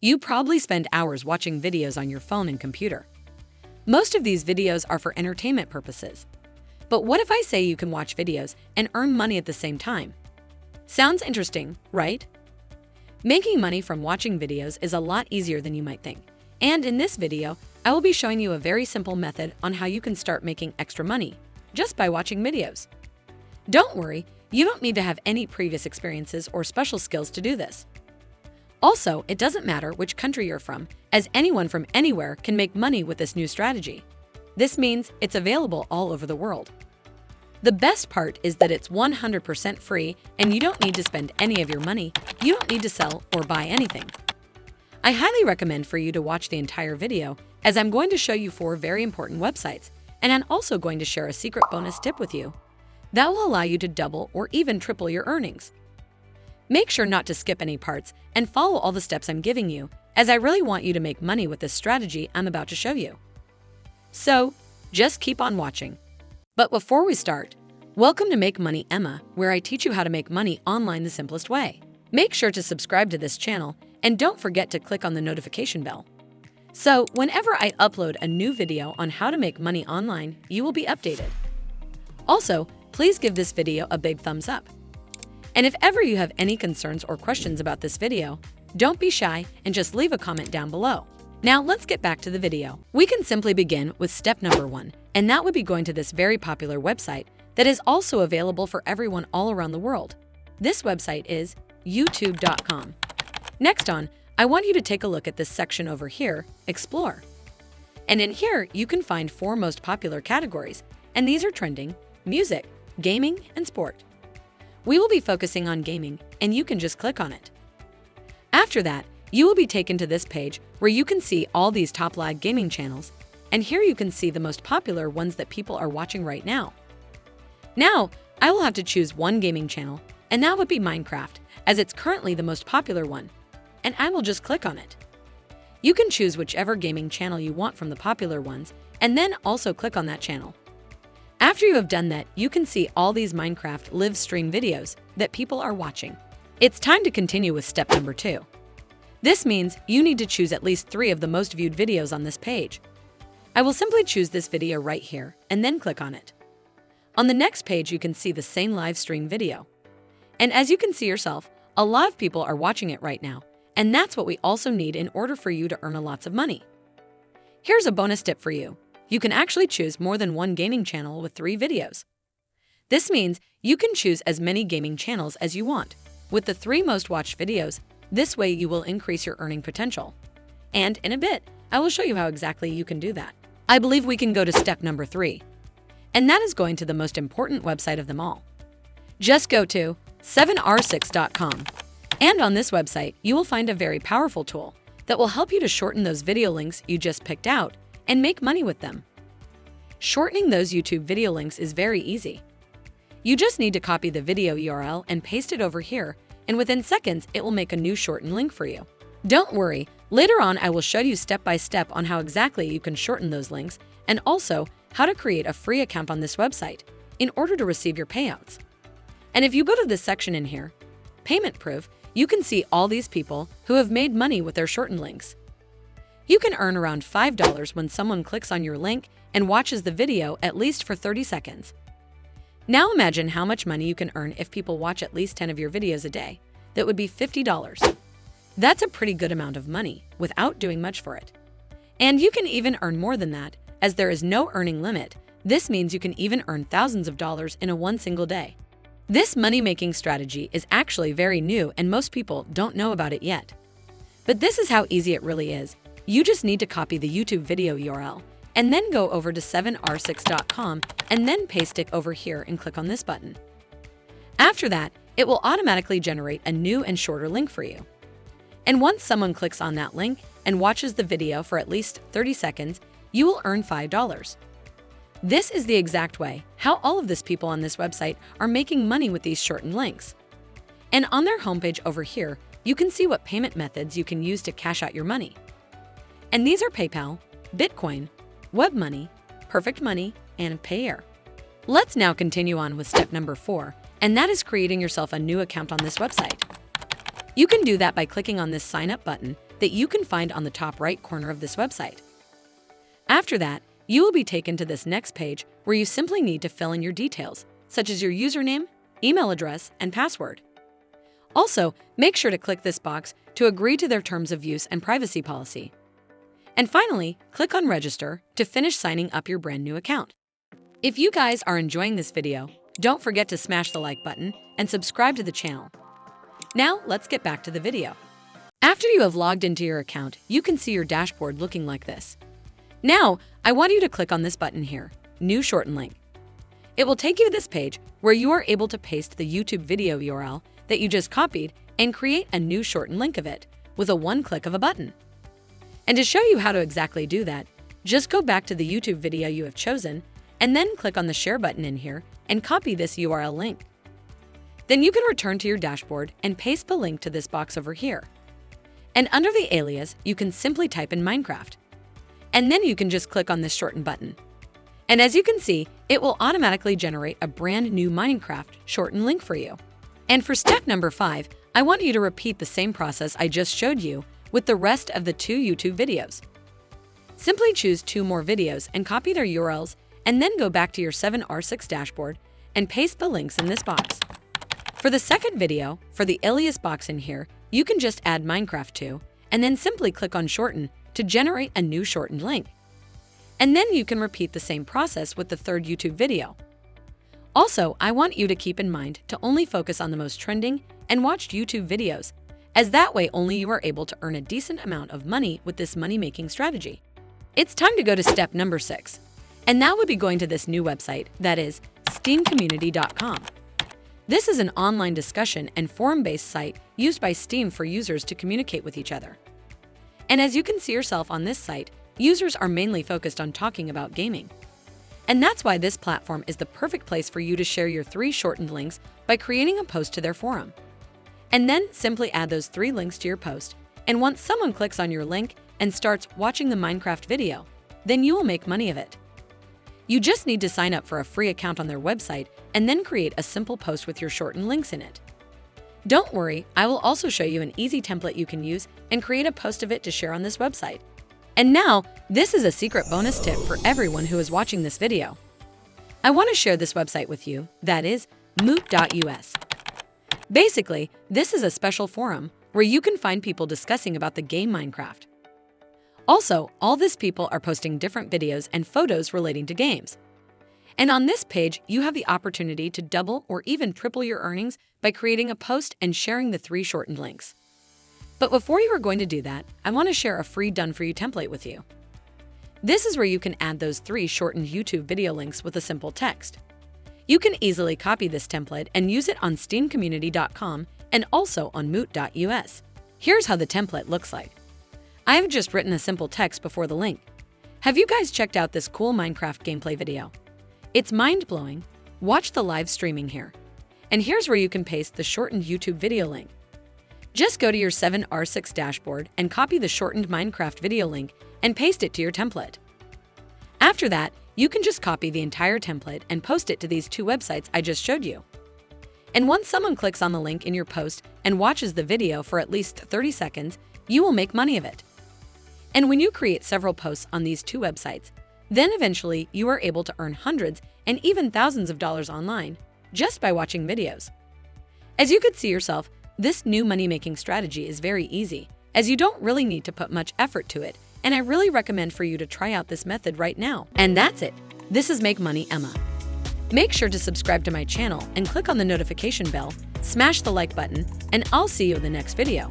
You probably spend hours watching videos on your phone and computer. Most of these videos are for entertainment purposes. But what if I say you can watch videos and earn money at the same time? Sounds interesting, right? Making money from watching videos is a lot easier than you might think. And in this video, I will be showing you a very simple method on how you can start making extra money just by watching videos. Don't worry, you don't need to have any previous experiences or special skills to do this. Also, it doesn't matter which country you're from, as anyone from anywhere can make money with this new strategy. This means it's available all over the world. The best part is that it's 100% free and you don't need to spend any of your money. You don't need to sell or buy anything. I highly recommend for you to watch the entire video, as I'm going to show you 4 very important websites, and I'm also going to share a secret bonus tip with you that will allow you to double or even triple your earnings. Make sure not to skip any parts and follow all the steps I'm giving you, as I really want you to make money with this strategy I'm about to show you. So, just keep on watching. But before we start, welcome to Make Money Emma, where I teach you how to make money online the simplest way. Make sure to subscribe to this channel and don't forget to click on the notification bell. So, whenever I upload a new video on how to make money online, you will be updated. Also, please give this video a big thumbs up. And if ever you have any concerns or questions about this video, don't be shy and just leave a comment down below. Now let's get back to the video. We can simply begin with step number 1, and that would be going to this very popular website that is also available for everyone all around the world. This website is youtube.com. Next on, I want you to take a look at this section over here, Explore. And in here, you can find 4 most popular categories, and these are trending, music, gaming, and sport. We will be focusing on gaming, and you can just click on it. After that, you will be taken to this page where you can see all these top live gaming channels, and here you can see the most popular ones that people are watching right now. Now, I will have to choose one gaming channel, and that would be Minecraft, as it's currently the most popular one, and I will just click on it. You can choose whichever gaming channel you want from the popular ones, and then also click on that channel. After you have done that, you can see all these Minecraft live stream videos that people are watching. It's time to continue with step number 2. This means you need to choose at least 3 of the most viewed videos on this page. I will simply choose this video right here and then click on it. On the next page, you can see the same live stream video. And as you can see yourself, a lot of people are watching it right now, and that's what we also need in order for you to earn lots of money. Here's a bonus tip for you. You can actually choose more than one gaming channel with 3 videos. This means you can choose as many gaming channels as you want, with the 3 most watched videos. This way you will increase your earning potential. And in a bit, I will show you how exactly you can do that. I believe we can go to step number 3, and that is going to the most important website of them all. Just go to 7r6.com, and on this website, you will find a very powerful tool that will help you to shorten those video links you just picked out and make money with them. Shortening those YouTube video links is very easy. You just need to copy the video URL and paste it over here, and within seconds, it will make a new shortened link for you. Don't worry, later on I will show you step by step on how exactly you can shorten those links, and also how to create a free account on this website in order to receive your payouts. And if you go to this section in here, Payment Proof, you can see all these people who have made money with their shortened links. You can earn around $5 when someone clicks on your link and watches the video at least for 30 seconds. Now imagine how much money you can earn if people watch at least 10 of your videos a day. That would be $50. That's a pretty good amount of money without doing much for it. And you can even earn more than that, as there is no earning limit. This means you can even earn thousands of dollars in one single day. This money-making strategy is actually very new and most people don't know about it yet. But this is how easy it really is. You just need to copy the YouTube video URL and then go over to 7r6.com and then paste it over here and click on this button. After that, it will automatically generate a new and shorter link for you. And once someone clicks on that link and watches the video for at least 30 seconds, you will earn $5. This is the exact way how all of these people on this website are making money with these shortened links. And on their homepage over here, you can see what payment methods you can use to cash out your money. And these are PayPal, Bitcoin, WebMoney, Perfect Money, and Payeer. Let's now continue on with step number 4, and that is creating yourself a new account on this website. You can do that by clicking on this sign up button that you can find on the top right corner of this website. After that, you will be taken to this next page where you simply need to fill in your details, such as your username, email address, and password. Also, make sure to click this box to agree to their terms of use and privacy policy. And finally, click on Register to finish signing up your brand new account. If you guys are enjoying this video, don't forget to smash the like button and subscribe to the channel. Now, let's get back to the video. After you have logged into your account, you can see your dashboard looking like this. Now, I want you to click on this button here, New Shorten Link. It will take you to this page where you are able to paste the YouTube video URL that you just copied and create a new shortened link of it with a one click of a button. And to show you how to exactly do that, just go back to the YouTube video you have chosen and then click on the share button in here and copy this URL link. Then you can return to your dashboard and paste the link to this box over here. And under the alias, you can simply type in Minecraft. And then you can just click on this shorten button. And as you can see, it will automatically generate a brand new Minecraft shortened link for you. And for step number 5, I want you to repeat the same process I just showed you with the rest of the 2 YouTube videos. Simply choose 2 more videos and copy their URLs, and then go back to your 7R6 dashboard and paste the links in this box. For the second video, for the alias box in here, you can just add Minecraft to, and then simply click on Shorten to generate a new shortened link. And then you can repeat the same process with the third YouTube video. Also, I want you to keep in mind to only focus on the most trending and watched YouTube videos, as that way only you are able to earn a decent amount of money with this money-making strategy. It's time to go to step number 6, and that would be going to this new website, that is steamcommunity.com. This is an online discussion and forum-based site used by Steam for users to communicate with each other. And as you can see yourself on this site, users are mainly focused on talking about gaming. And that's why this platform is the perfect place for you to share your 3 shortened links by creating a post to their forum. And then simply add those 3 links to your post, and once someone clicks on your link and starts watching the Minecraft video, then you will make money of it. You just need to sign up for a free account on their website and then create a simple post with your shortened links in it. Don't worry, I will also show you an easy template you can use and create a post of it to share on this website. And now, this is a secret bonus tip for everyone who is watching this video. I want to share this website with you, that is moot.us. Basically, this is a special forum where you can find people discussing about the game Minecraft. Also, all these people are posting different videos and photos relating to games. And on this page, you have the opportunity to double or even triple your earnings by creating a post and sharing the 3 shortened links. But before you are going to do that, I want to share a free done-for-you template with you. This is where you can add those 3 shortened YouTube video links with a simple text. You can easily copy this template and use it on steamcommunity.com and also on moot.us. Here's how the template looks like. I have just written a simple text before the link. Have you guys checked out this cool Minecraft gameplay video? It's mind-blowing. Watch the live streaming here. And here's where you can paste the shortened YouTube video link. Just go to your 7R6 dashboard and copy the shortened Minecraft video link and paste it to your template. After that, you can just copy the entire template and post it to these 2 websites I just showed you. And once someone clicks on the link in your post and watches the video for at least 30 seconds, you will make money of it. And when you create several posts on these 2 websites, then eventually you are able to earn hundreds and even thousands of dollars online just by watching videos. As you could see yourself, this new money-making strategy is very easy, as you don't really need to put much effort to it, and I really recommend for you to try out this method right now. And that's it. This is Make Money Emma. Make sure to subscribe to my channel and click on the notification bell, smash the like button, and I'll see you in the next video.